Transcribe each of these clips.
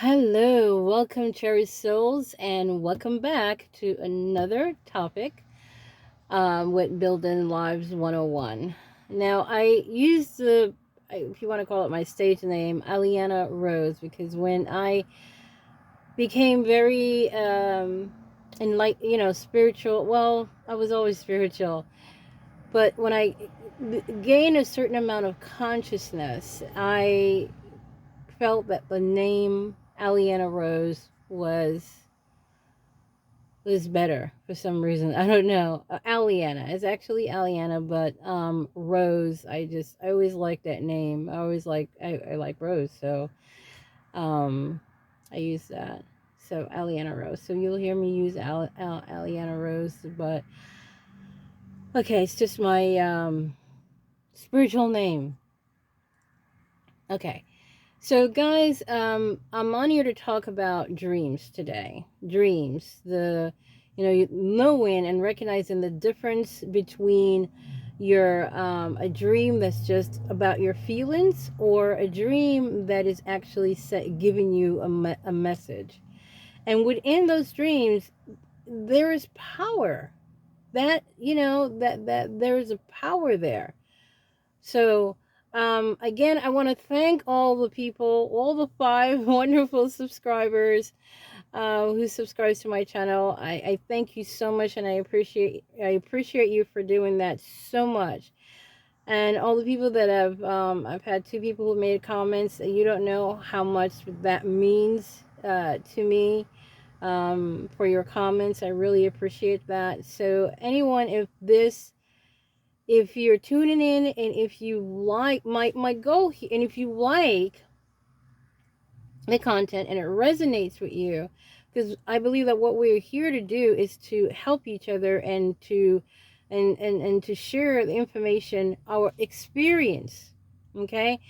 Hello, welcome, Cherry Souls, and welcome back to another topic with Building Lives 101. Now, I use if you want to call it my stage name, Aliana Rose, because when I became very spiritual, well, I was always spiritual, but when I gained a certain amount of consciousness, I felt that the name Aliana Rose was better for some reason. I don't know. Aliana. It's actually Aliana, but Rose. I always liked that name. I like Rose, so um, I use that. So Aliana Rose. So you'll hear me use Aliana Rose, but okay, it's just my spiritual name. Okay. So, guys, I'm on here to talk about dreams today. Dreams, knowing and recognizing the difference between a dream that's just about your feelings or a dream that is actually giving you a message. And within those dreams, there is power. That there is a power there. So, again, I want to thank all the people, all the five wonderful subscribers who subscribes to my channel. I thank you so much, and I appreciate you for doing that so much. And all the people that I've had two people who made comments. You don't know how much that means to me for your comments. I really appreciate that. So, anyone, if you're tuning in and if you like my goal and if you like the content and it resonates with you, because I believe that what we're here to do is to help each other and to share the information, our experience. Okay,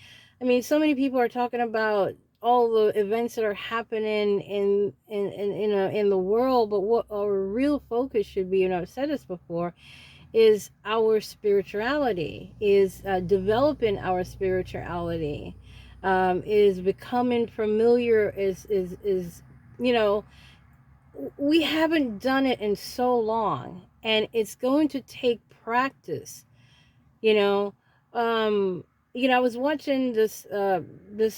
I mean, so many people are talking about all the events that are happening in the world, but what our real focus should be, and I've said this before, is our spirituality, is developing our spirituality, is becoming familiar, is you know we haven't done it in so long, and it's going to take practice. You know, I was watching this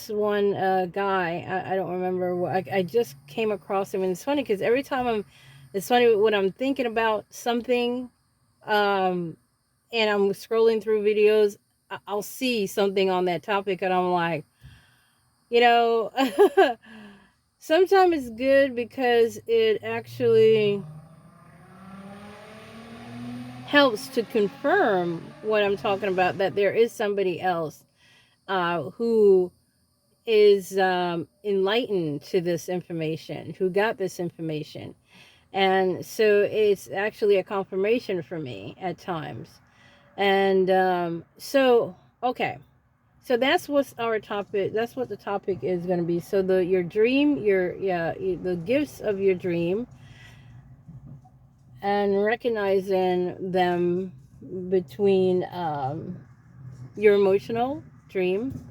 one guy. I don't remember what I just came across him, and it's funny because every time it's funny when I'm thinking about something. Um, and I'm scrolling through videos, I'll see something on that topic, and I'm like, you know, sometimes it's good because it actually helps to confirm what I'm talking about, that there is somebody else who is enlightened to this information, who got this information. And so it's actually a confirmation for me at times. And okay. So that's what's our topic. That's what the topic is going to be. So your dream, the gifts of your dream, and recognizing them between your emotional dream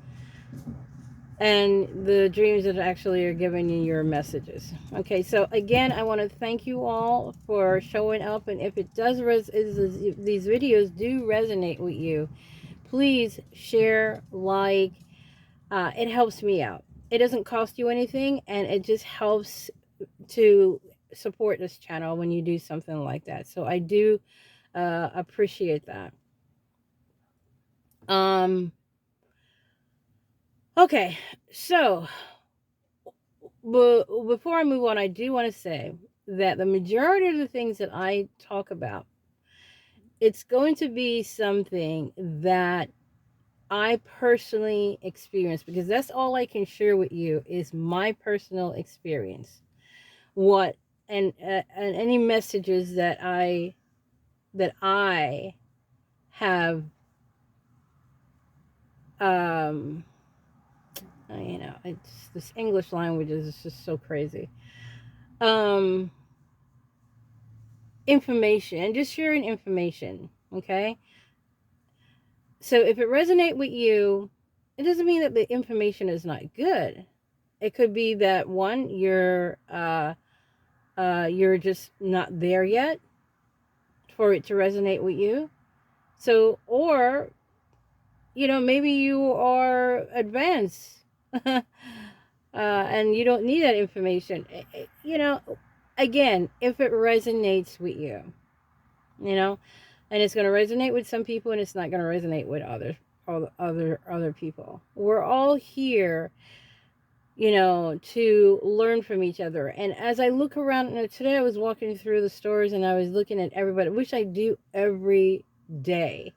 and the dreams that actually are giving you your messages. Okay, so again, I want to thank you all for showing up, and if it does these videos do resonate with you, please share, like. It helps me out. It doesn't cost you anything, and it just helps to support this channel when you do something like that. So I do appreciate that. Um, okay, so before I move on, I do want to say that the majority of the things that I talk about, it's going to be something that I personally experienced, because that's all I can share with you is my personal experience. What and any messages that I have, um it's this English language is just so crazy. um Information, and just sharing information. Okay, so if it resonates with you, it doesn't mean that the information is not good. it could be that one, you're just not there yet for it to resonate with you. So, or, maybe you are advanced, and you don't need that information. Again, if it resonates with you, you know, and it's going to resonate with some people, and it's not going to resonate with other people. We're all here, to learn from each other. And as I look around, today I was walking through the stores and I was looking at everybody, which I do every day.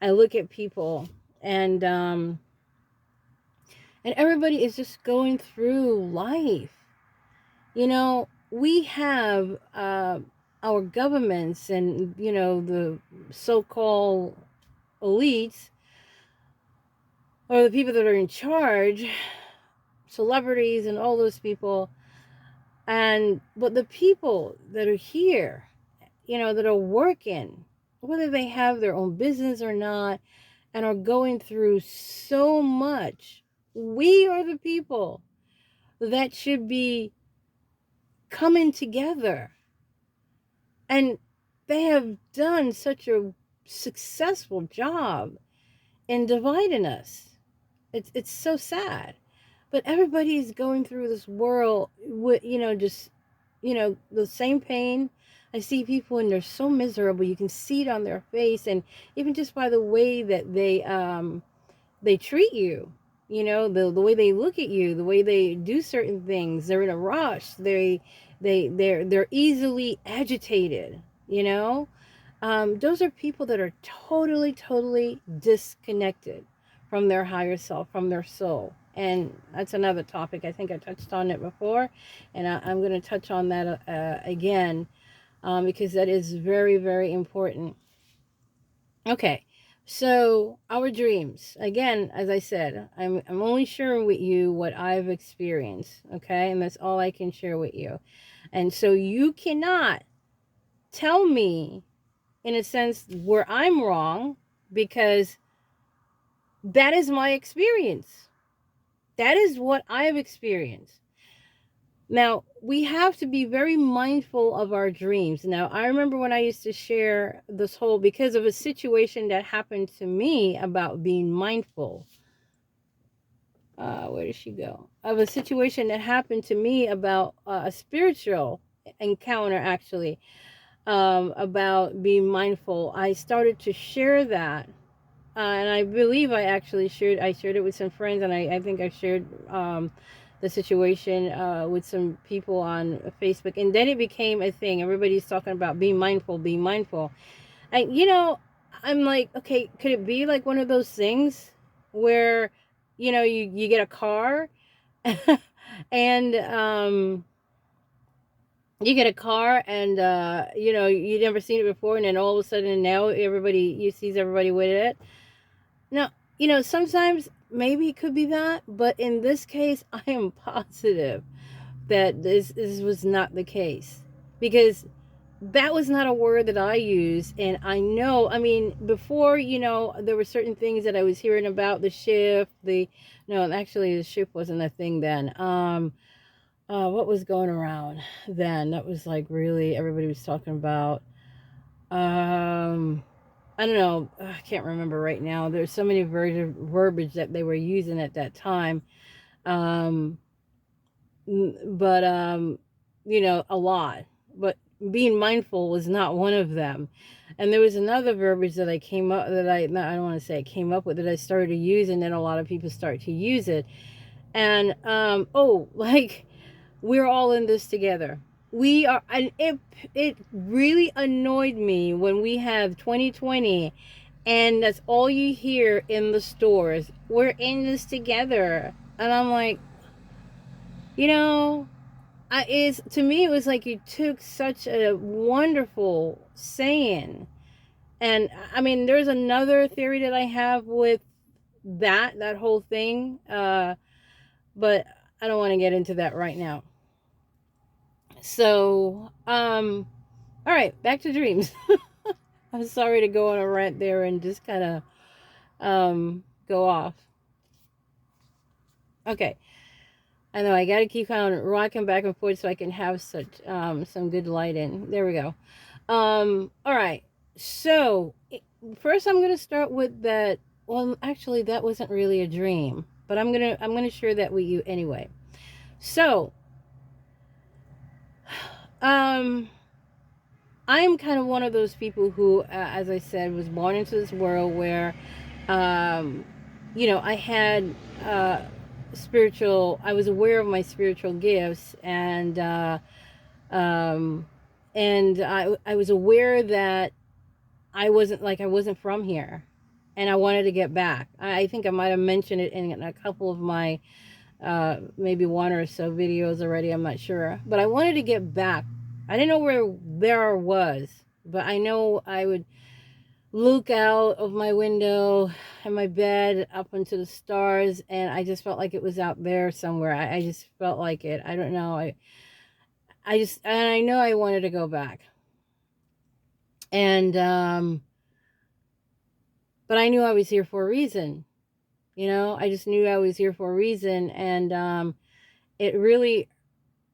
I look at people, and everybody is just going through life. We have our governments and, the so-called elites, or the people that are in charge, celebrities and all those people. But the people that are here, that are working, whether they have their own business or not, and are going through so much, we are the people that should be coming together. And they have done such a successful job in dividing us. It's so sad. But everybody is going through this world with, just, the same pain. I see people and they're so miserable. You can see it on their face, and even just by the way that they treat you, the way they look at you, the way they do certain things. They're in a rush. They're easily agitated, those are people that are totally disconnected from their higher self, from their soul. And that's another topic. I think I touched on it before, and I'm going to touch on that again, because that is very, very important. Okay, so our dreams. Again, as I said, I'm only sharing with you what I've experienced, okay? And that's all I can share with you. And so you cannot tell me, in a sense, where I'm wrong, because that is my experience. That is what I've experienced. Now, we have to be very mindful of our dreams. Now, I remember when I used to share this whole, because of a situation that happened to me about being mindful. Where did she go? Of a situation that happened to me about a spiritual encounter, actually, about being mindful. I started to share that. And I believe I shared it with some friends, and I think I shared the situation with some people on Facebook, and then it became a thing. Everybody's talking about being mindful, being mindful. And, I'm like, okay, could it be like one of those things where, you get a car and, you get a car and, you never seen it before, and then all of a sudden now you sees everybody with it. Now, sometimes maybe it could be that, but in this case, I am positive that this was not the case, because that was not a word that I used. And I know, before, there were certain things that I was hearing about the shift, no, actually the shift wasn't a thing then. What was going around then? That was like really, everybody was talking about, I don't know. I can't remember right now. There's so many verbiage that they were using at that time. Um, but, a lot. But being mindful was not one of them. And there was another verbiage that I came up, I don't want to say I came up with, that I started to use, and then a lot of people start to use it. And, like, we're all in this together. We are, and it really annoyed me when we have 2020 and that's all you hear in the stores. We're in this together. And I'm like, to me it was like you took such a wonderful saying. And there's another theory that I have with that whole thing, but I don't want to get into that right now. So, all right, back to dreams. I'm sorry to go on a rant there and just kind of go off. Okay. I know I got to keep on rocking back and forth so I can have such some good light in. There we go. All right. So first, I'm gonna start with that. Well, actually, that wasn't really a dream, but I'm gonna share that with you anyway. So, um, I am kind of one of those people who, as I said, was born into this world where, um, I had spiritual. I was aware of my spiritual gifts, um, and I was aware that I wasn't from here, and I wanted to get back. I think I might have mentioned it in a couple of my maybe one or so videos already. I'm not sure, but I wanted to get back. I didn't know where there was, but I know I would look out of my window in my bed up into the stars, and I just felt like it was out there somewhere. I just felt like it. I don't know. And I know I wanted to go back, and but I knew I was here for a reason. I just knew I was here for a reason, and it really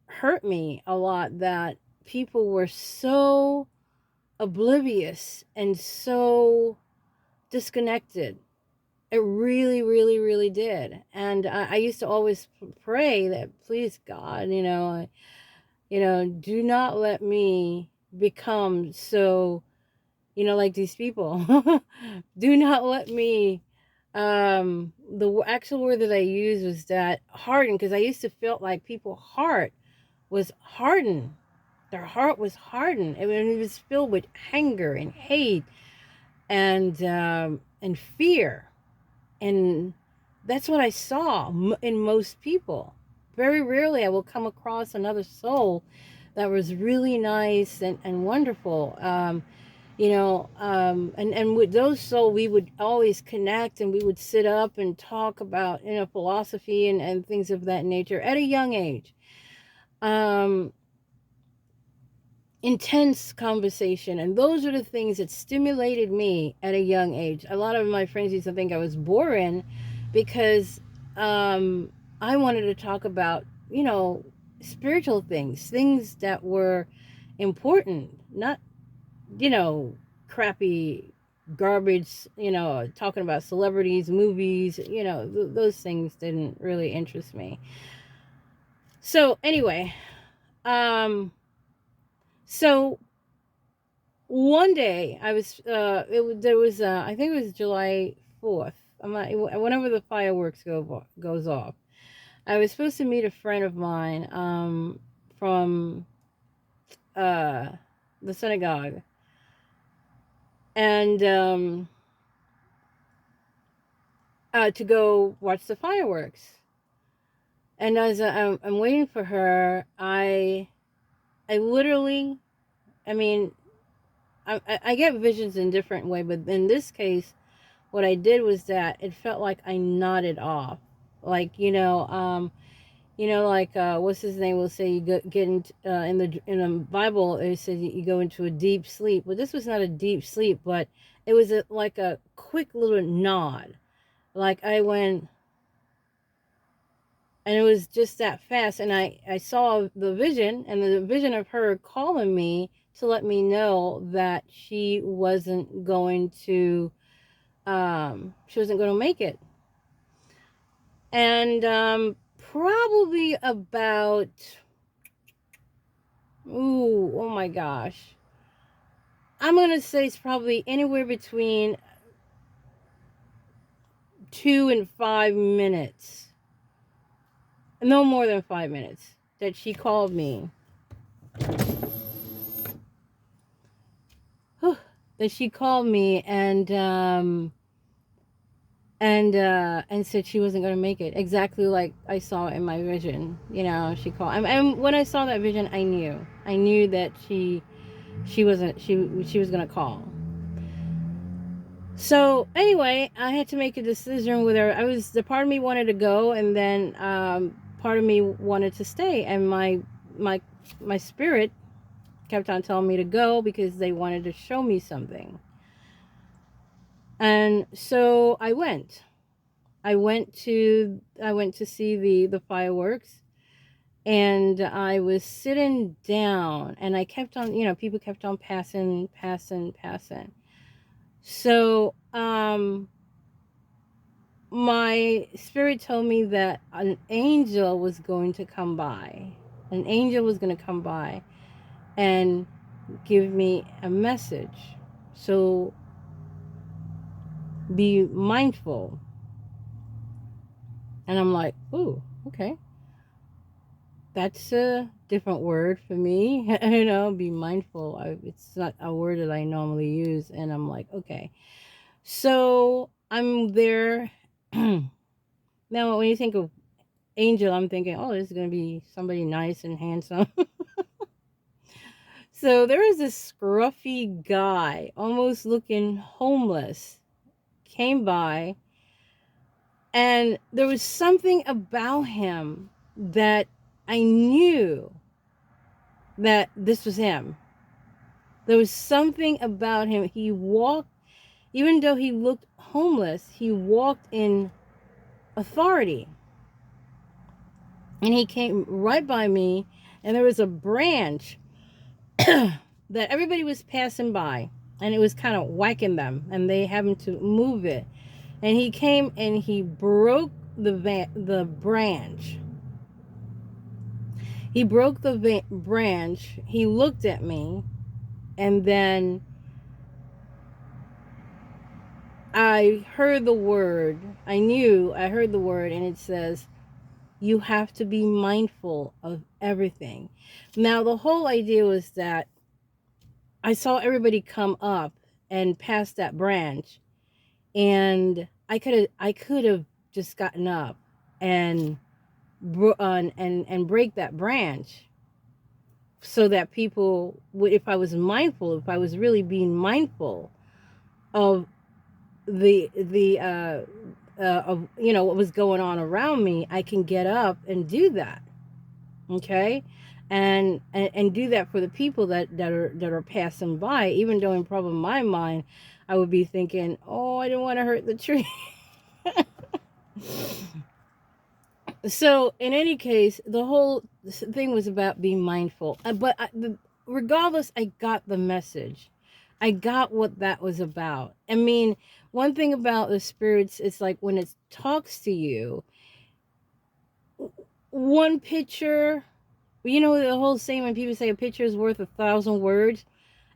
hurt me a lot that people were so oblivious and so disconnected. It really, really, really did. And I used to always pray that, please, God, do not let me become so, like these people. Do not let me. The actual word that I used was that hardened, because I used to feel like people's heart was hardened. Their heart was hardened, and it was filled with anger and hate and fear, and that's what I saw in most people. Very rarely I will come across another soul that was really nice and wonderful. And with those souls, we would always connect, and we would sit up and talk about, philosophy and things of that nature at a young age. Um, Intense conversation, and those are the things that stimulated me at a young age. A lot of my friends used to think I was boring because I wanted to talk about, spiritual things that were important, not, you know crappy garbage, talking about celebrities, movies, those things didn't really interest me. So anyway, um so one day I was there was I think it was July 4th. I'm not Whenever the fireworks goes off. I was supposed to meet a friend of mine from uh the synagogue, and to go watch the fireworks. And as I'm waiting for her, I literally, I mean, I get visions in different way, but in this case, what I did was that it felt like I nodded off, like, like what's his name will say, you get in the Bible it says you go into a deep sleep. Well, this was not a deep sleep, but it was like a quick little nod, like I went, and it was just that fast, and I saw the vision, and the vision of her calling me to let me know that she wasn't going to make it. And probably about, oh my gosh, I'm going to say it's probably anywhere between 2 and 5 minutes, no more than 5 minutes, that she called me. That she called me and said she wasn't going to make it, exactly like I saw in my vision. She called, and when I saw that vision, I knew that she was going to call. So anyway, I had to make a decision whether the part of me wanted to go, and then part of me wanted to stay, and my spirit kept on telling me to go because they wanted to show me something. And so I went to see the fireworks, And I was sitting down, and I kept on, people kept on passing, passing, passing. So, my spirit told me that an angel was going to come by. An angel was going to come by and give me a message. So be mindful. And I'm like, ooh, okay. That's a different word for me. Be mindful. It's not a word that I normally use. And I'm like, okay. So I'm there. Now, when you think of angel, I'm thinking, oh, this is going to be somebody nice and handsome. So there was this scruffy guy, almost looking homeless, came by, and there was something about him that I knew that this was him. There was something about him. He walked, even though he looked homeless, he walked in authority. And he came right by me, and there was a branch that everybody was passing by, and it was kind of whacking them, and they having to move it. And he came and he broke the branch. He broke the branch. He looked at me, and then I heard the word. I heard the word, and it says, you have to be mindful of everything. Now, the whole idea was that I saw everybody come up and pass that branch, and I could have just gotten up and and break that branch, so that people would, if I was mindful, if I was really being mindful of the of what was going on around me, I can get up and do that. Okay. And do that for the people that are passing by, even though in probably my mind I would be thinking, oh, I didn't want to hurt the tree. So in any case, the whole thing was about being mindful. Regardless, I got the message. I got what that was about. I mean, one thing about the spirits, it's like when it talks to you, one picture, the whole saying when people say a picture is worth 1,000 words,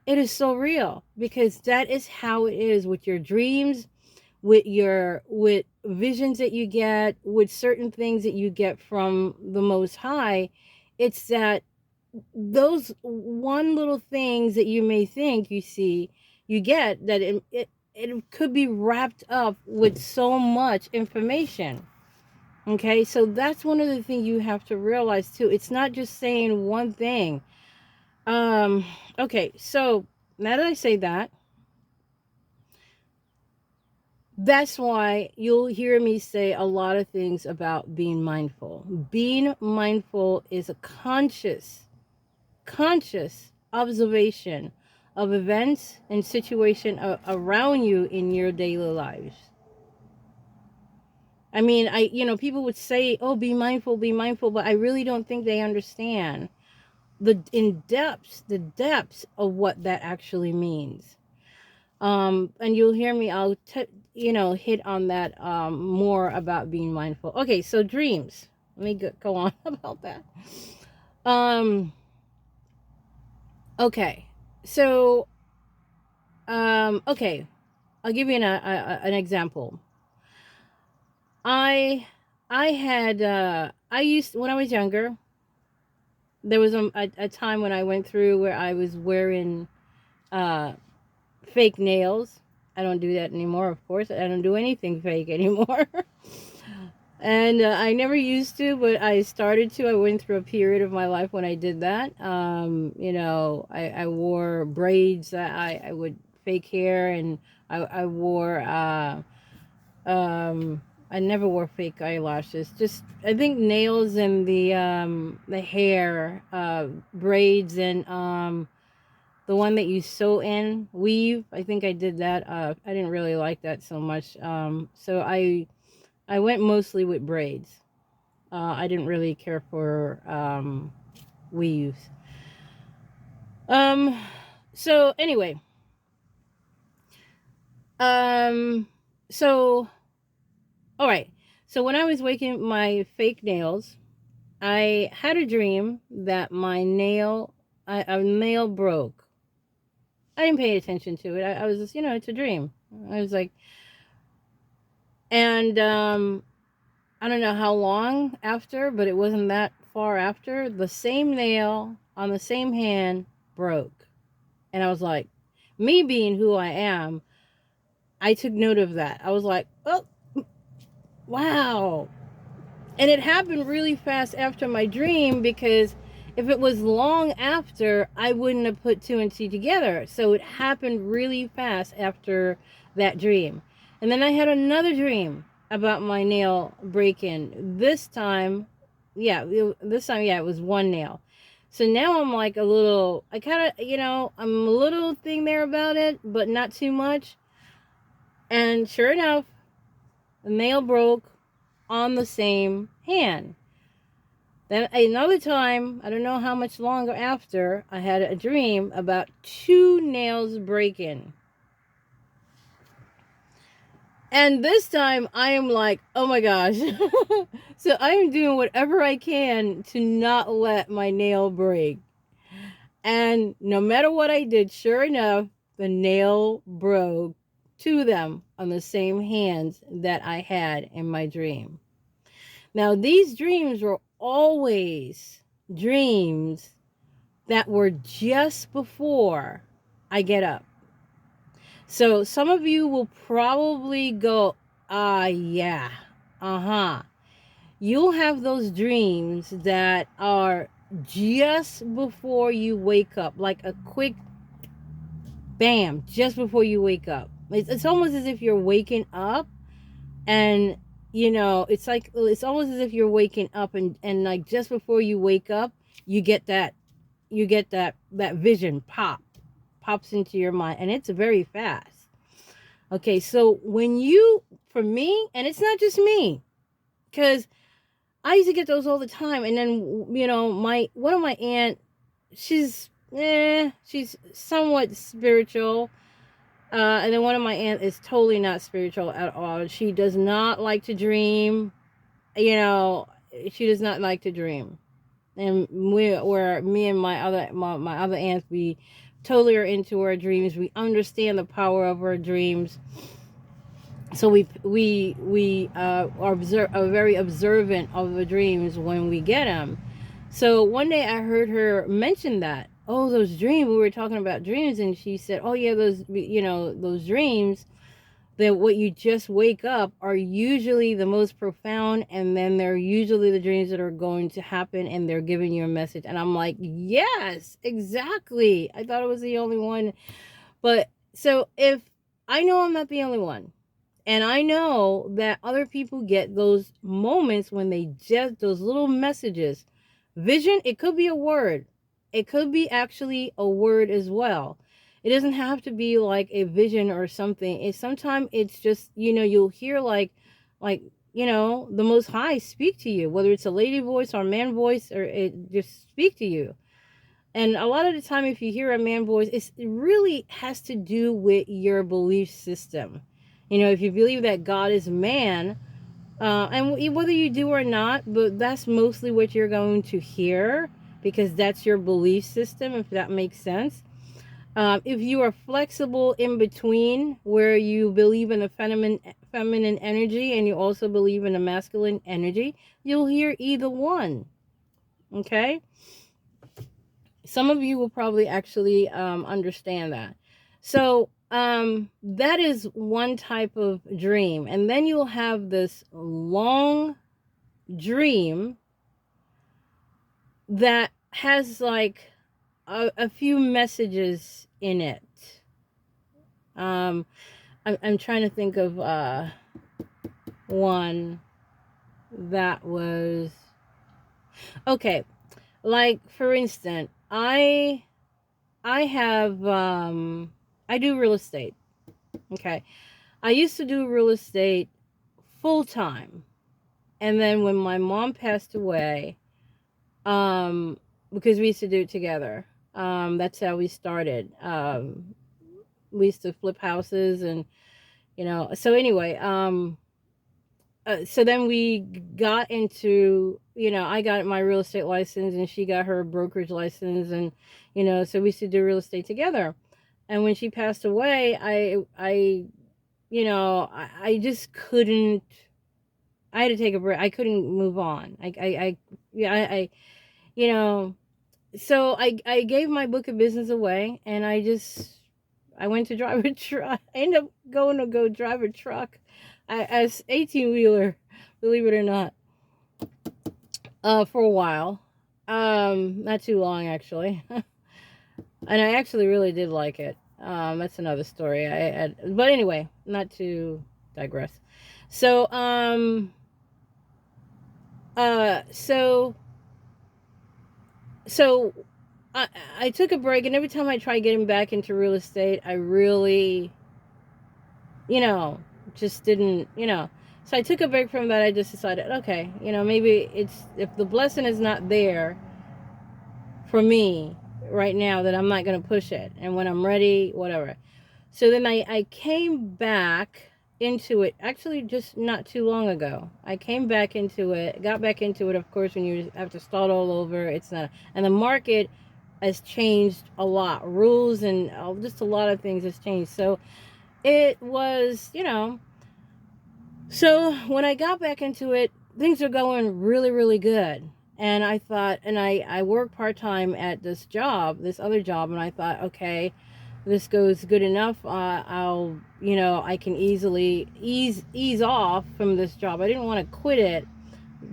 it is so real, because that is how it is with your dreams, with visions that you get, with certain things that you get from the Most High. It's that those one little things that you may think you see, you get that it could be wrapped up with so much information. Okay, so that's one of the things you have to realize too. It's not just saying one thing. Okay, so now that I say that, that's why you'll hear me say a lot of things about being mindful. Being mindful is a conscious observation of events and situation around you in your daily lives. I mean, people would say, "Oh, be mindful, but I really don't think they understand the depths of what that actually means. And you'll hear me, hit on that more about being mindful. Okay, so dreams. Let me go on about that. Um, okay, so okay, I'll give you an example. I had I used when I was younger. There was a time when I went through where I was wearing uh fake nails. I don't do that anymore, of course. I don't do anything fake anymore. And I never used to, but I started to. I went through a period of my life when I did that. I wore braids. I would fake hair, and I wore I never wore fake eyelashes. Just I think nails and the hair, braids, and the one that you sew in, weave. I think I did that. I didn't really like that so much. So I went mostly with braids. I didn't really care for weaves. Um, so anyway, um, so all right. So when I was making my fake nails, I had a dream that a nail broke. I didn't pay attention to it. I was just, it's a dream. I was like, and I don't know how long after, but it wasn't that far after. The same nail on the same hand broke. And I was like, me being who I am, I took note of that. I was like, oh, wow. And it happened really fast after my dream, because if it was long after, I wouldn't have put two and two together. So it happened really fast after that dream. And then I had another dream about my nail breaking. This time, yeah, it was one nail. So now I'm like I kind of, I'm a little thing there about it, but not too much. And sure enough, the nail broke on the same hand. Then another time, I don't know how much longer after, I had a dream about two nails breaking. And this time I am like, oh my gosh. So I am doing whatever I can to not let my nail break. And no matter what I did, sure enough, the nail broke, two of them on the same hands that I had in my dream. Now, these dreams were always dreams that were just before I get up. So some of you will probably go, yeah, uh-huh. You'll have those dreams that are just before you wake up, like a quick bam, just before you wake up. It's almost as if you're waking up, and it's almost as if you're waking up, and like just before you wake up, you get that that vision pops into your mind, and it's very fast. Okay, so for me, and it's not just me, because I used to get those all the time, and then my one of my aunt, she's somewhat spiritual. And then one of my aunt is totally not spiritual at all. She does not like to dream. She does not like to dream. And me and my other aunts, we totally are into our dreams. We understand the power of our dreams. So are very observant of the dreams when we get them. So one day I heard her mention that, oh, those dreams, we were talking about dreams, and she said, oh yeah, those dreams, that what you just wake up are usually the most profound, and then they're usually the dreams that are going to happen, and they're giving you a message. And I'm like, yes, exactly. I thought it was the only one. But so if I know I'm not the only one, and I know that other people get those moments when they just, those little messages. Vision, it could be a word. It could be actually a word as well. It doesn't have to be like a vision or something. Sometimes it's just, you'll hear like, the Most High speak to you, whether it's a lady voice or a man voice, or it just speak to you. And a lot of the time, if you hear a man voice, it really has to do with your belief system. If you believe that God is man, and whether you do or not, but that's mostly what you're going to hear, because that's your belief system, if that makes sense. If you are flexible in between, where you believe in the feminine energy and you also believe in the masculine energy, you'll hear either one. Okay? Some of you will probably actually understand that. So that is one type of dream. And then you'll have this long dream that has like a few messages in it. I'm trying to think of one that was okay. Like, for instance, I have I do real estate. Okay. I used to do real estate full time. And then when my mom passed away, because we used to do it together, that's how we started. We used to flip houses, and so anyway, so then we got into, I got my real estate license and she got her brokerage license, and so we used to do real estate together. And when she passed away, I just couldn't. I had to take a break. I couldn't move on. Yeah, you know, so I gave my book of business away, and I went to drive a truck. I ended up going to go drive a truck as 18-wheeler, believe it or not, for a while. Not too long, actually. And I actually really did like it. That's another story. But anyway, not to digress. So, uh, so, so I took a break, and every time I try getting back into real estate, I really, you know, just didn't, So I took a break from that. I just decided, okay, maybe it's, if the blessing is not there for me right now, that I'm not going to push it. And when I'm ready, whatever. So then I came back into it, actually just not too long ago. I came back into it, got back into it, of course, when you have to start all over. It's not, and the market has changed a lot. Rules and just a lot of things has changed. So it was, so when I got back into it, things are going really, really good. And I thought, and I work part-time at this job, this other job, and I thought, okay, this goes good enough. I'll, I can easily ease off from this job. I didn't want to quit it,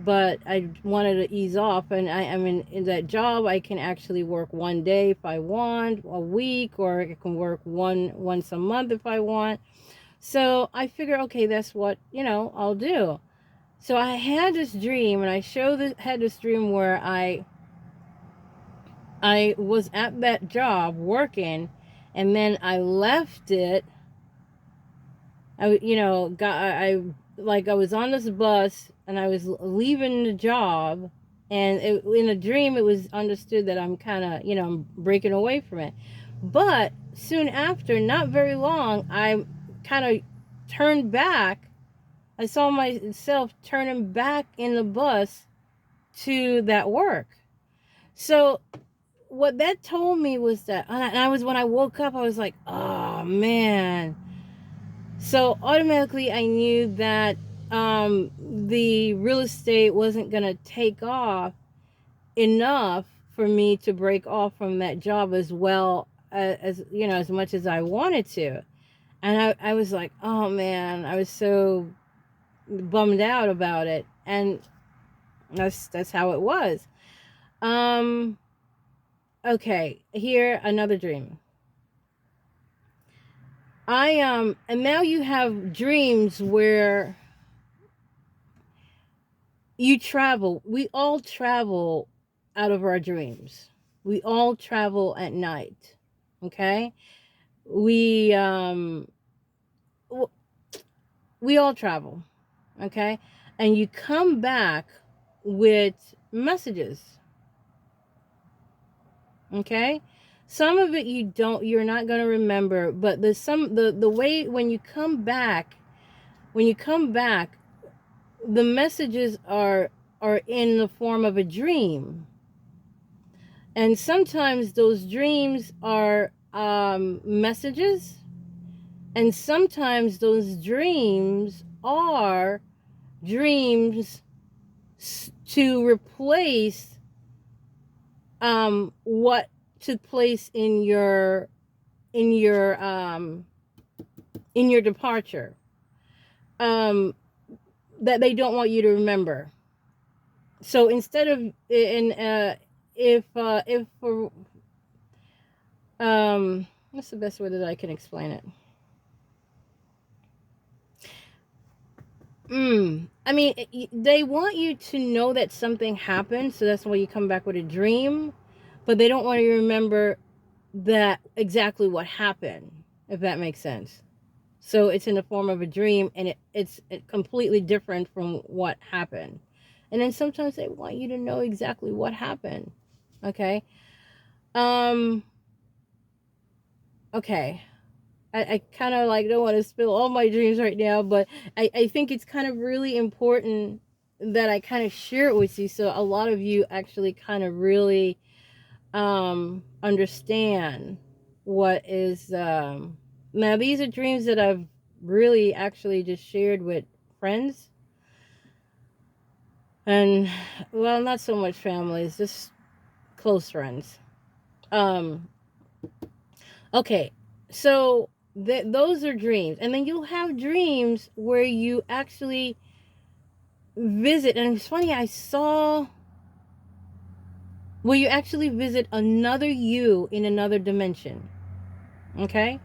but I wanted to ease off. And I mean, in that job, I can actually work one day if I want, a week, or I can work once a month if I want. So I figured, okay, that's what, I'll do. So I had this dream, and had this dream where I was at that job working, and then I left it. I was on this bus, and I was leaving the job, and in a dream, it was understood that I'm kind of, I'm breaking away from it. But soon after, not very long, I kind of turned back. I saw myself turning back in the bus to that work. So what that told me was that, and I was, when I woke up, I was like, oh man. So automatically I knew that the real estate wasn't going to take off enough for me to break off from that job as well as, as much as I wanted to. And I was like, oh man, I was so bummed out about it. And that's how it was. Okay, here, another dream. And now you have dreams where you travel. We all travel out of our dreams. We all travel at night. Okay? We we all travel. Okay? And you come back with messages. Okay? Some of it you're not going to remember, but the way when you come back, the messages are in the form of a dream. And sometimes those dreams are messages, and sometimes those dreams are dreams to replace what took place in your departure, that they don't want you to remember. So instead of if for what's the best way that I can explain it? I mean, they want you to know that something happened, so that's why you come back with a dream, but they don't want you to remember that exactly what happened, if that makes sense. So it's in the form of a dream, and it's completely different from what happened. And then sometimes they want you to know exactly what happened. Okay. Um, okay. I kind of like don't want to spill all my dreams right now, but I think it's kind of really important that I kind of share it with you, so a lot of you actually kind of really understand what is now these are dreams that I've really actually just shared with friends, and well, not so much families, just close friends. um okay, so those are dreams, and then you'll have dreams where you actually visit, and it's funny, I saw where you actually visit another you in another dimension. Okay.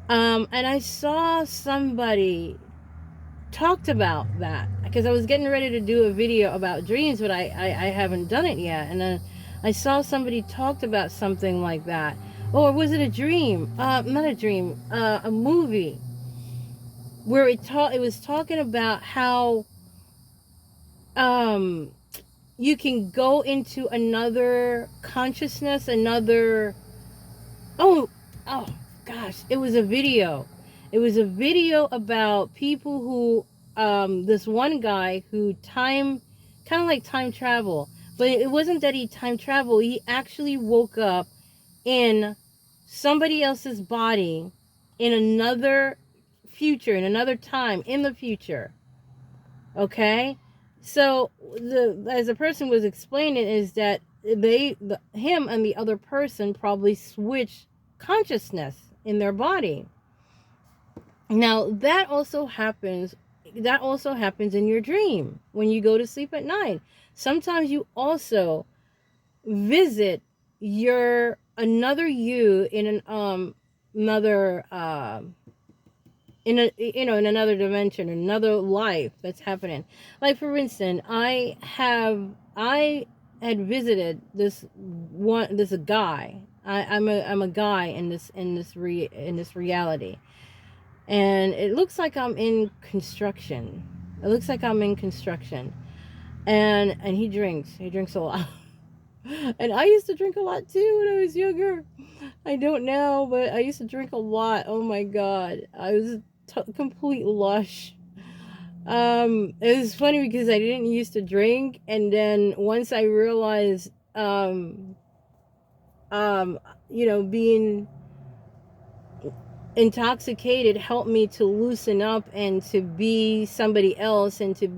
And I saw somebody talked about that because I was getting ready to do a video about dreams, but I haven't done it yet. And then I saw somebody talked about something like that. Or was it a dream? Not a dream, a movie where it was talking about how um you can go into another consciousness, another, oh, oh gosh, it was a video. It was a video about people who this one guy who kind of like time travel, but it wasn't that he time traveled. He actually woke up in somebody else's body in another future, in another time in the future. Okay? So as the person was explaining is that him and the other person probably switched consciousness in their body. Now that also happens in your dream when you go to sleep at night. Sometimes you also visit your another you in an another in a, you know, in another dimension, another life that's happening. Like for instance, I had visited this guy. I'm a guy in this reality, and it looks like I'm in construction. It looks like I'm in construction, and he drinks a lot. And I used to drink a lot too when I was younger. I don't now, but I used to drink a lot. Oh my god, I was complete lush. It was funny because I didn't used to drink, and then once I realized, um, being intoxicated helped me to loosen up and to be somebody else, and to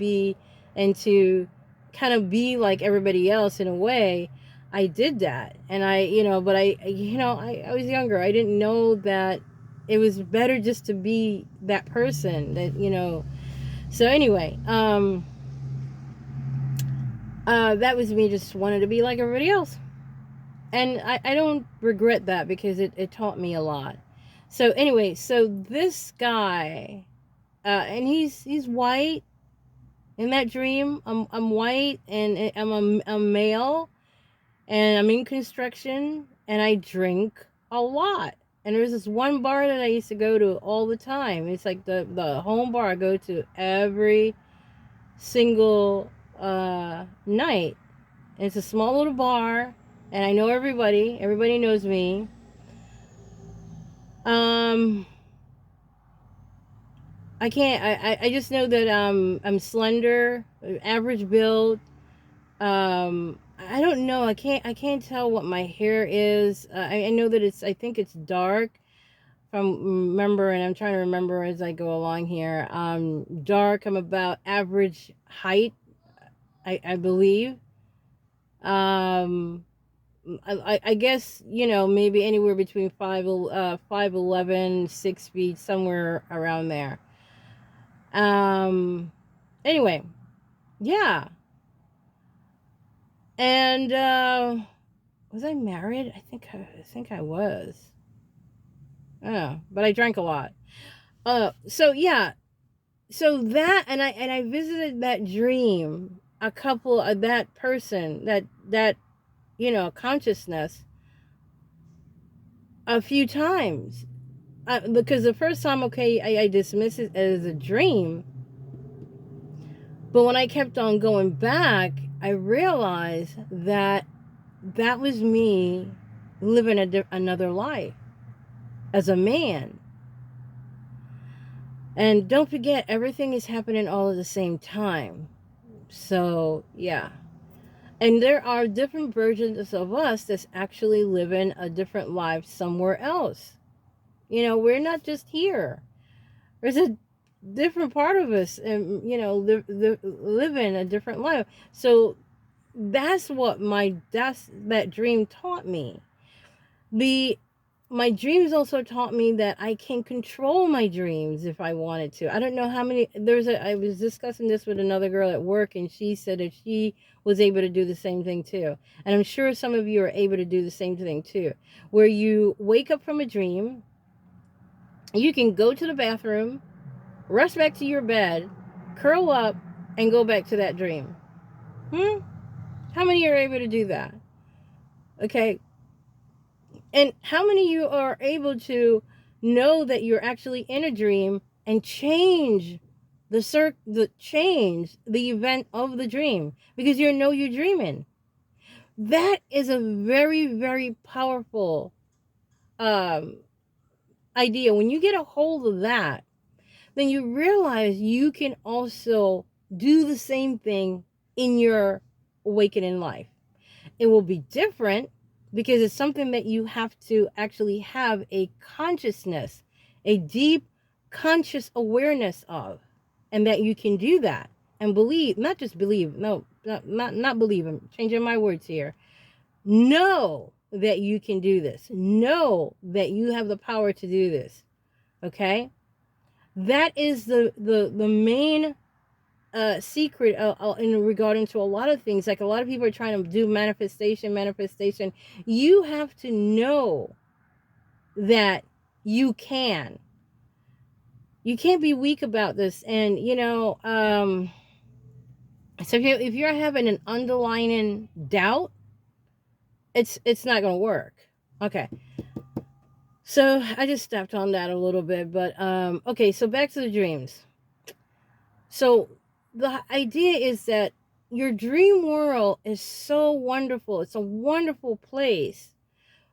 kind of be like everybody else in a way. I did that, and but I was younger. I didn't know that it was better just to be that person that. So anyway, that was me just wanted to be like everybody else. And I don't regret that because it taught me a lot. So anyway, so this guy, and he's white. In that dream, I'm white, and I'm male, and I'm in construction, and I drink a lot. And there's this one bar that I used to go to all the time. It's like the home bar I go to every single night. And it's a small little bar, and I know everybody. Everybody knows me. Um, I can't. I just know that I'm slender, average build. I don't know. I can't tell what my hair is. I know that I think it's dark. From remember, and I'm trying to remember as I go along here. Dark. I'm about average height. I believe. Um, I guess maybe anywhere between 5'11", 6 feet, somewhere around there. Um. Anyway, yeah. And was I married? I think I was. Oh, but I drank a lot. So yeah. So that, and I visited that dream, a couple of that person, that consciousness, a few times. because the first time, okay, I dismissed it as a dream. But when I kept on going back, I realized that that was me living another life as a man. And don't forget, everything is happening all at the same time. So, yeah. And there are different versions of us that's actually living a different life somewhere else. You know, we're not just here. There's a different part of us, and you know, living a different life. So that's what that dream taught me. The My dreams also taught me that I can control my dreams if I wanted to. I don't know how many I was discussing this with another girl at work, and she said that she was able to do the same thing too. And I'm sure some of you are able to do the same thing too, where you wake up from a dream, you can go to the bathroom, rush back to your bed, curl up, and go back to that dream. How many are able to do that? Okay. And how many of you are able to know that you're actually in a dream and change the event of the dream because you know you're dreaming? That is a very, very powerful idea. When you get a hold of that, then you realize you can also do the same thing in your awakening life. It will be different because it's something that you have to actually have a consciousness, a deep conscious awareness of, and that you can do that and believe, not just believe, no, not believe, I'm changing my words here. Know that you can do this. Know that you have the power to do this. Okay? That is the main secret in regarding to a lot of things. Like a lot of people are trying to do manifestation. You have to know that you can. You can't be weak about this. And you know, so if you're having an underlying doubt, it's not going to work. Okay. So I just stepped on that a little bit, but okay. So back to the dreams. So the idea is that your dream world is so wonderful. It's a wonderful place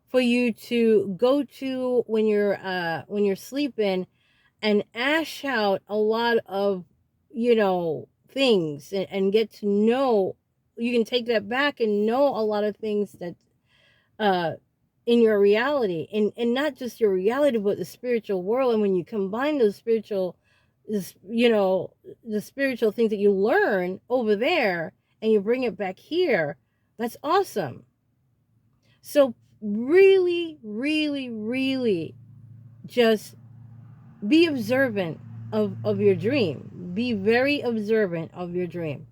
for you to go to when you're sleeping and ash out a lot of, you know, things and get to know. You can take that back and know a lot of things that uh in your reality, and not just your reality but the spiritual world. And when you combine those spiritual, you know, the spiritual things that you learn over there and you bring it back here, that's awesome. So really, really, really just be observant of your dream. Be very observant of your dream.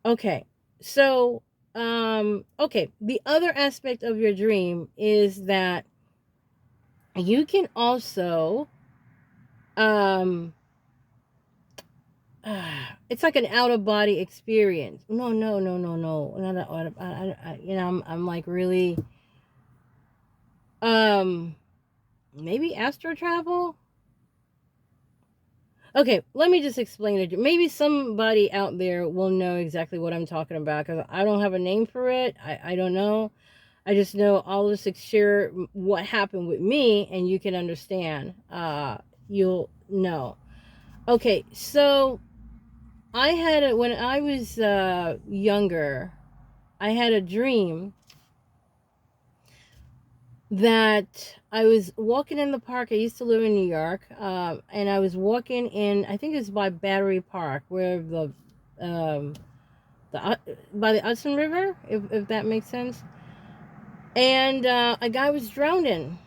Okay. So okay, the other aspect of your dream is that you can also it's like an out of body experience. No, not you know, I'm like really um maybe astro travel. Okay, let me just explain it. Maybe somebody out there will know exactly what I'm talking about because I don't have a name for it. I don't know. I just know I'll just share what happened with me and you can understand. You'll know. Okay, so when I was younger, I had a dream that I was walking in the park. I used to live in New York, and I was walking in, I think it was by Battery Park, where the by the Hudson River, if that makes sense. And a guy was drowning,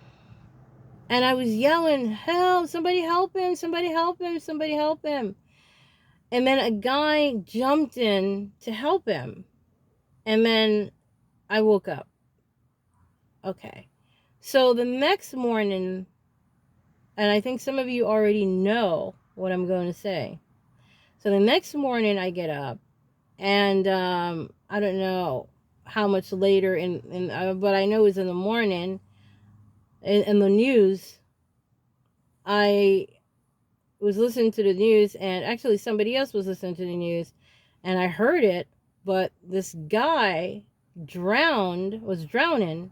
and I was yelling, "Help! Somebody help him! Somebody help him! Somebody help him!" And then a guy jumped in to help him, and then I woke up. Okay. So the next morning, and I think some of you already know what I'm going to say. So the next morning I get up, and I don't know how much later but I know it's in the morning in the news. I was listening to the news, and actually somebody else was listening to the news, and I heard it, but this guy was drowning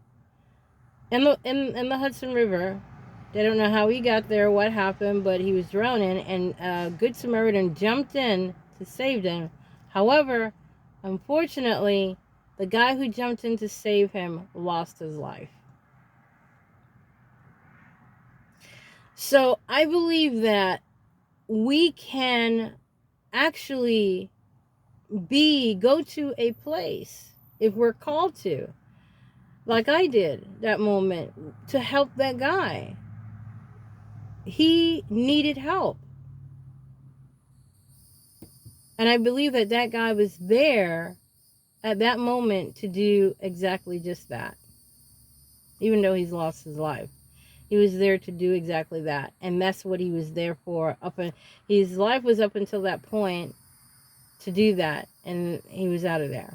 in the Hudson River. They don't know how he got there, what happened, but he was drowning, and a Good Samaritan jumped in to save him. However, unfortunately, the guy who jumped in to save him lost his life. So I believe that we can actually go to a place if we're called to, like I did that moment, to help that guy. He needed help. And I believe that that guy was there at that moment to do exactly just that. Even though he's lost his life, he was there to do exactly that. And that's what he was there for. His life was up until that point to do that. And he was out of there.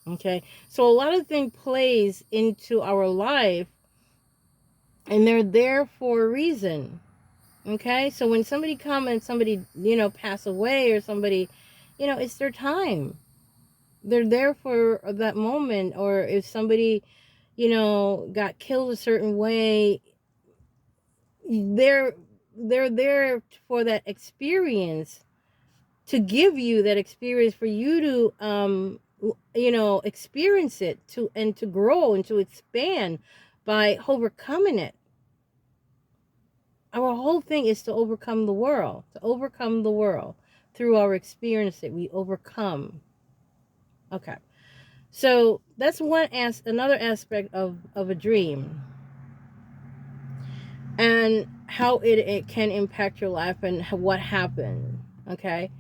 Okay. So a lot of things plays into our life, and they're there for a reason. Okay. So when somebody comes and somebody, pass away, or somebody, it's their time. They're there for that moment. Or if somebody, got killed a certain way, they're there for that experience, to give you that experience, for you to experience it, to grow and to expand by overcoming it. Our whole thing is to overcome the world, through our experience that we overcome. Okay. So that's another aspect of a dream, and how it can impact your life and what happened. Okay.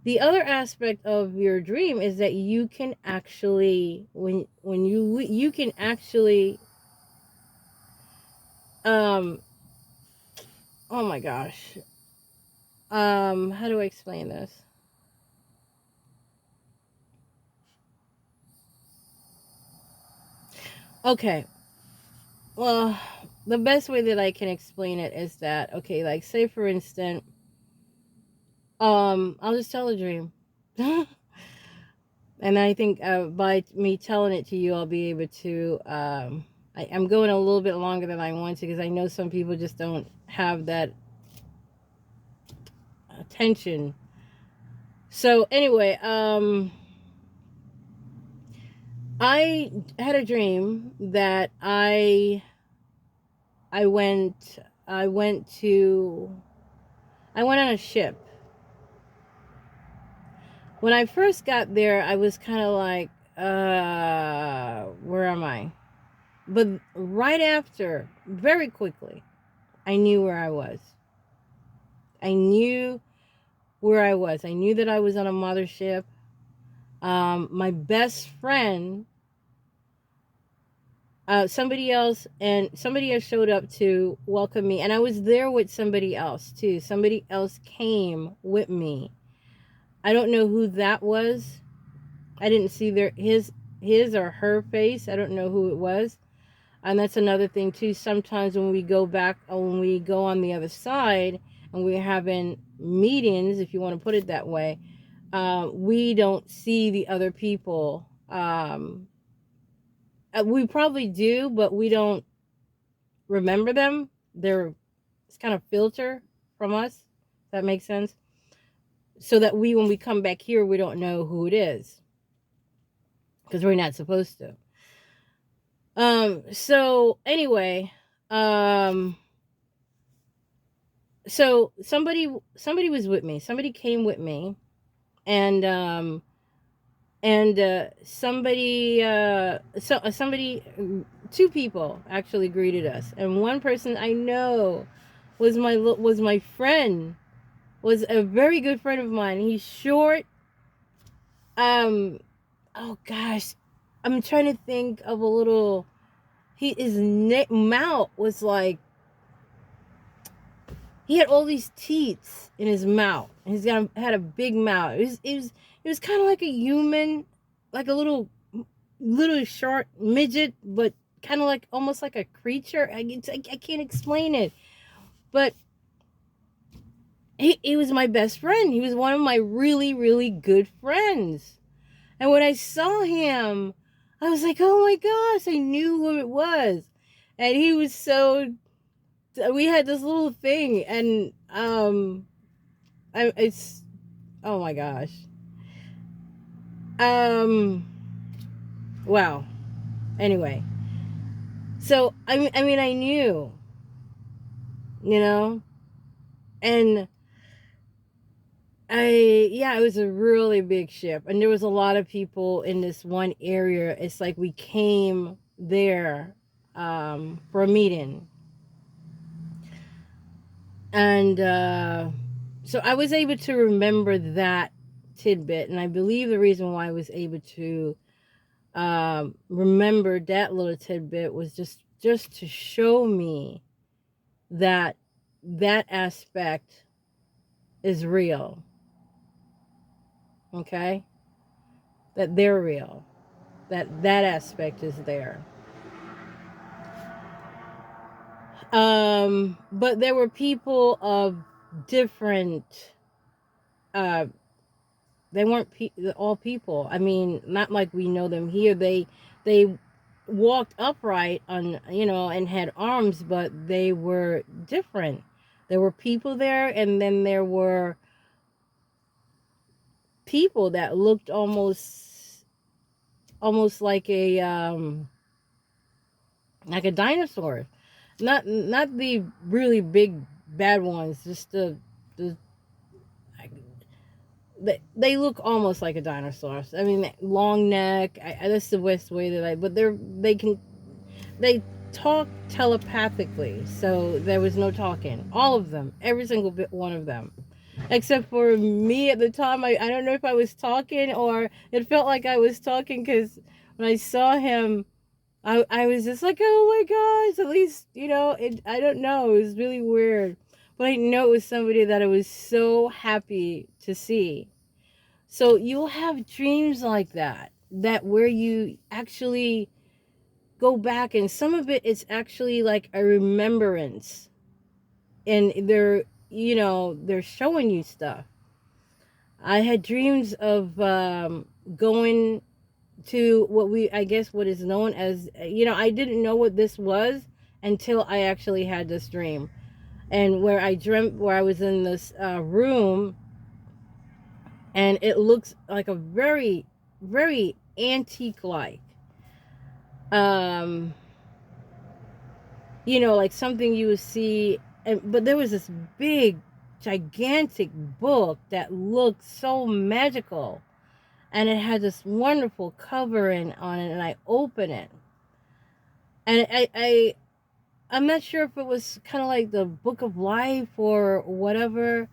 The other aspect of your dream is that you can actually, when you can actually, oh my gosh, how do I explain this? Okay. Well, the best way that I can explain it is that, okay, like, say for instance, I'll just tell a dream. And I think by me telling it to you, I'll be able to, I'm going a little bit longer than I want to, because I know some people just don't have that attention. So anyway, I had a dream that I went I went to I went on a ship. When I first got there, I was kind of like, where am I? But right after, very quickly, I knew where I was. I knew where I was. I knew that I was on a mothership. My best friend, somebody else showed up to welcome me, and I was there with somebody else too. Somebody else came with me. I don't know who that was. I didn't see his or her face. I don't know who it was. And that's another thing too. Sometimes when we go back, or when we go on the other side, and we're having meetings, if you want to put it that way, we don't see the other people. We probably do, but we don't remember them. It's kind of filter from us. If that makes sense. So that when we come back here, we don't know who it is, because we're not supposed to. So anyway, so somebody was with me. Somebody came with me, and somebody, two people actually greeted us, and one person I know was my friend, was a very good friend of mine. He's short. Oh gosh, I'm trying to think of a little. His mouth was like, he had all these teeth in his mouth. Had a big mouth. It was kind of like a human, like a little short midget, but kind of like, almost like a creature. I can't explain it. But he was my best friend. He was one of my really, really good friends. And when I saw him, I was like, oh my gosh, I knew who it was. And he was so, we had this little thing, and it's, oh my gosh. Wow. Anyway. So, I mean, I knew, you know, and yeah, it was a really big ship, and there was a lot of people in this one area. It's like we came there for a meeting, and so I was able to remember that tidbit, and I believe the reason why I was able to remember that little tidbit was just to show me that that aspect is real. Okay, that they're real, that aspect is there. But there were people of different uh they weren't all people. I mean, not like we know them here. They walked upright on, and had arms, but they were different. There were people there, and then there were people that looked almost like a dinosaur. Not the really big bad ones, just the they look almost like a dinosaur. I mean, long neck. That's the best way that but they talk telepathically, so there was no talking. All of them, every single bit one of them, except for me at the time. I don't know if I was talking or it felt like I was talking, because when I saw him, I was just like, oh my gosh, at least, I don't know. It was really weird. But I know it was somebody that I was so happy to see. So you'll have dreams like that where you actually go back, and some of it is actually like a remembrance. And they're showing you stuff. I had dreams of going to what is known as, I didn't know what this was until I actually had this dream, and where I dreamt where I was in this room, and it looks like a very, very antique like, um like something you would see. But there was this big gigantic book that looked so magical, and it had this wonderful covering on it, and I open it, and I'm not sure if it was kind of like the Book of Life or whatever.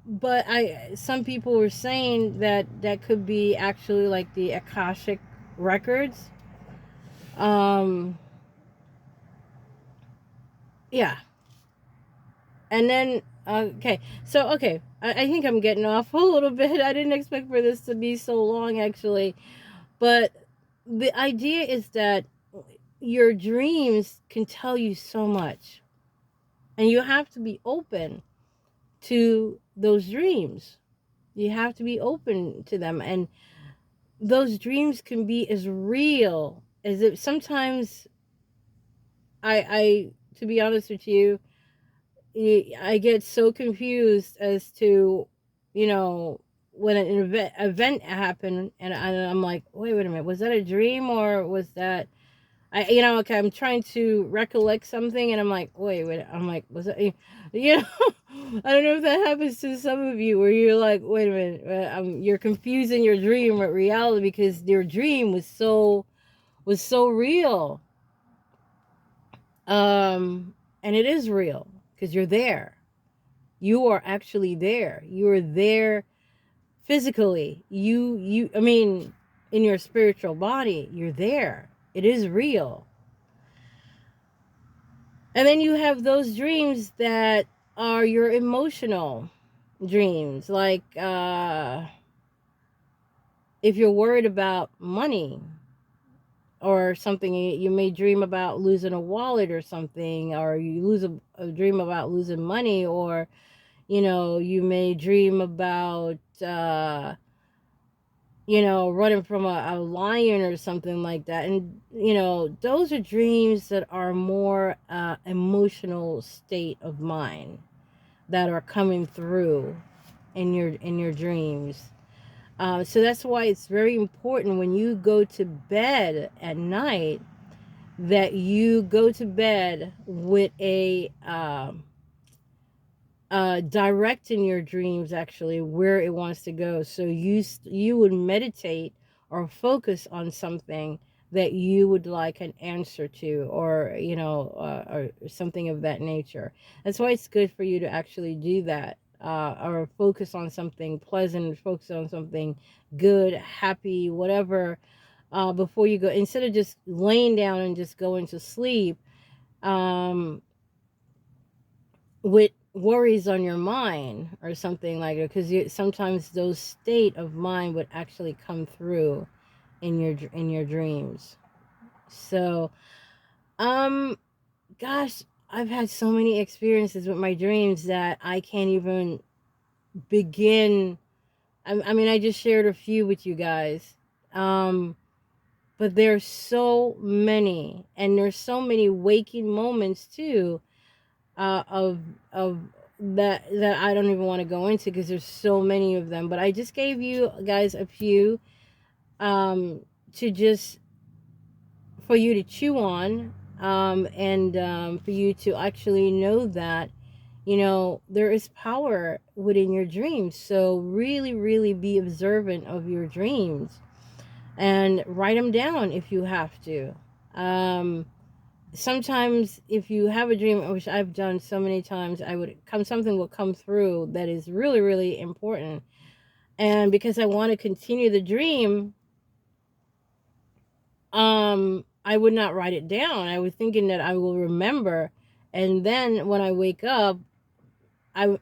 But some people were saying that that could be actually like the Akashic records. Um, yeah. And then, okay, I think I'm getting off a little bit. I didn't expect for this to be so long, actually. But the idea is that your dreams can tell you so much, and you have to be open to those dreams. You have to be open to them, and those dreams can be as real as it. Sometimes I to be honest with you, I get so confused as to, when an event happened, and I'm like, wait a minute, was that a dream, or was that, okay, I'm trying to recollect something, and I'm like, wait, I'm like, was that, I don't know if that happens to some of you, where you're like, wait a minute, you're confusing your dream with reality, because your dream was so real. And it is real, because you're there. You are actually there. You are there physically. I mean, in your spiritual body, you're there. It is real. And then you have those dreams that are your emotional dreams. Like, if you're worried about money, or something. You may dream about losing a wallet or something, or you lose a dream about losing money, or you may dream about running from a lion or something like that. And those are dreams that are more emotional state of mind that are coming through in your dreams. So that's why it's very important when you go to bed at night that you go to bed with a directing your dreams actually where it wants to go. So you would meditate or focus on something that you would like an answer to, or or something of that nature. That's why it's good for you to actually do that, or focus on something pleasant, focus on something good, happy, whatever, before you go, instead of just laying down and just going to sleep um, with worries on your mind or something like it, because sometimes those state of mind would actually come through in your dreams. So um gosh, I've had so many experiences with my dreams that I can't even begin. I mean, I just shared a few with you guys. um but there's so many, and there's so many waking moments too, of that I don't even want to go into because there's so many of them. But I just gave you guys a few, um, to just for you to chew on, and for you to actually know that there is power within your dreams. So really, really be observant of your dreams and write them down if you have to. Um, Sometimes if you have a dream, which I've done so many times, something will come through that is really, really important. And because I want to continue the dream, I would not write it down. I was thinking that I will remember, and then when I wake up, I would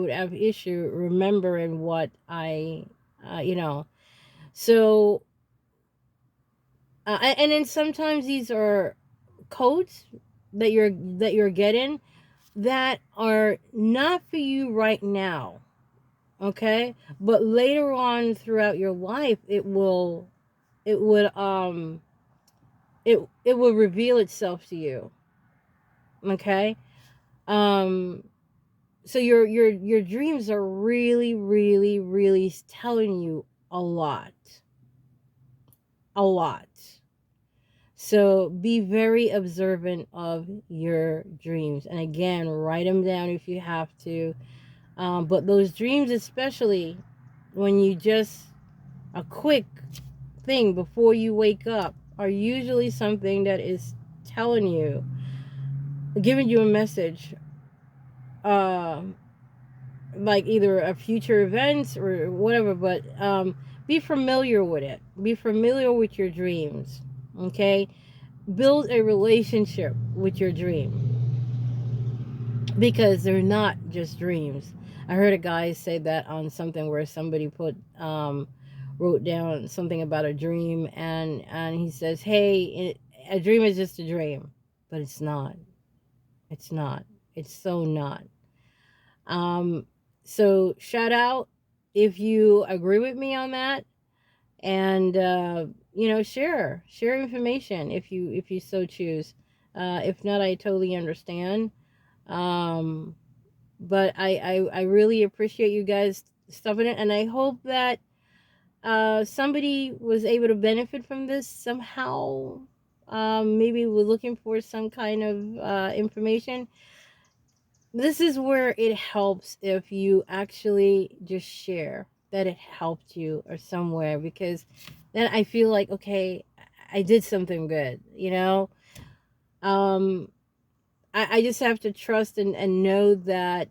have issue remembering what I you know so and then sometimes these are codes that you're getting that are not for you right now, okay? But later on throughout your life, it would it will reveal itself to you, okay? um so your dreams are really, really, really telling you a lot, a lot. So be very observant of your dreams, and again, write them down if you have to. But those dreams, especially when you just a quick thing before you wake up, are usually something that is telling you, giving you a message, uh, like either a future events or whatever. But be familiar with it. Be familiar with your dreams. Okay, build a relationship with your dream, because they're not just dreams. I heard a guy say that on something where somebody wrote down something about a dream, and he says, "Hey, a dream is just a dream," but it's not. It's not. It's so not. Um, so shout out if you agree with me on that, and share information if you so choose. If not, I totally understand. Um, but I really appreciate you guys stuffing it, and I hope that somebody was able to benefit from this somehow. Maybe we're looking for some kind of information. This is where it helps if you actually just share that it helped you or somewhere, because then I feel like, okay, I did something good. um I just have to trust and know that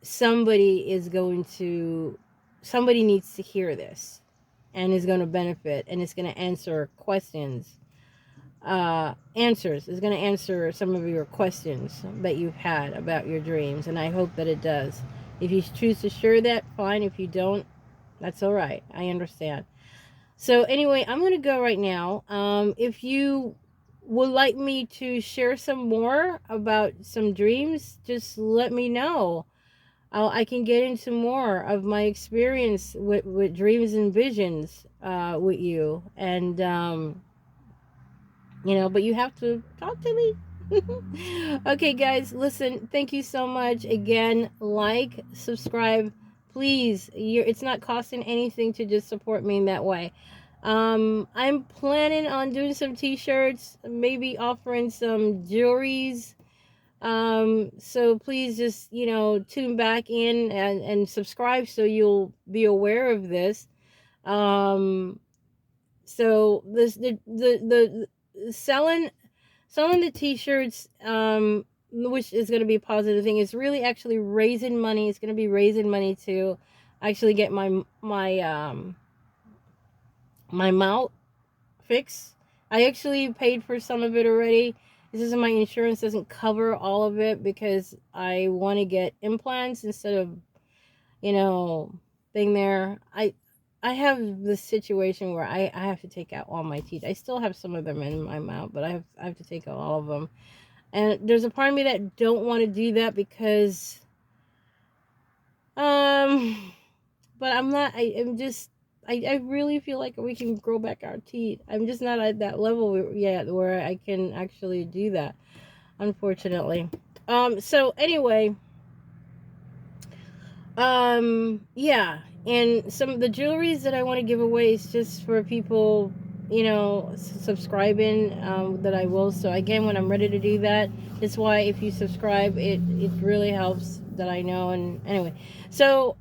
somebody needs to hear this and is going to benefit, and it's going to answer questions, answers is going to answer some of your questions that you've had about your dreams, and I hope that it does. If you choose to share that, fine. If you don't, that's all right. I understand. So anyway, I'm gonna go right now. If you would like me to share some more about some dreams, just let me know. I can get into more of my experience with dreams and visions with you. And, but you have to talk to me. Okay, guys, listen, thank you so much. Again, like, subscribe. Please, it's not costing anything to just support me in that way. I'm planning on doing some t-shirts, maybe offering some jewelries. So please just, tune back in and subscribe so you'll be aware of this. Um, so this the selling the t-shirts, which is going to be a positive thing, is really actually raising money. It's going to be raising money to actually get my mouth fixed. I actually paid for some of it already. This is my insurance doesn't cover all of it because I want to get implants instead of, you know, thing there. I have this situation where I have to take out all my teeth. I still have some of them in my mouth, but I have to take out all of them. And there's a part of me that don't want to do that because um but I'm not. I'm just. I really feel like we can grow back our teeth. I'm just not at that level yet where I can actually do that, unfortunately. So anyway, yeah, and some of the jewelries that I want to give away is just for people, subscribing. That I will. So again, when I'm ready to do that, that's why if you subscribe, it really helps that I know. And anyway, so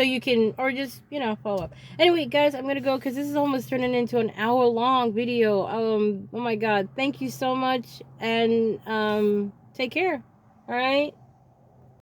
you can, or just follow up. Anyway, guys, I'm gonna go because this is almost turning into an hour long video. Oh my god, thank you so much, and take care. All right.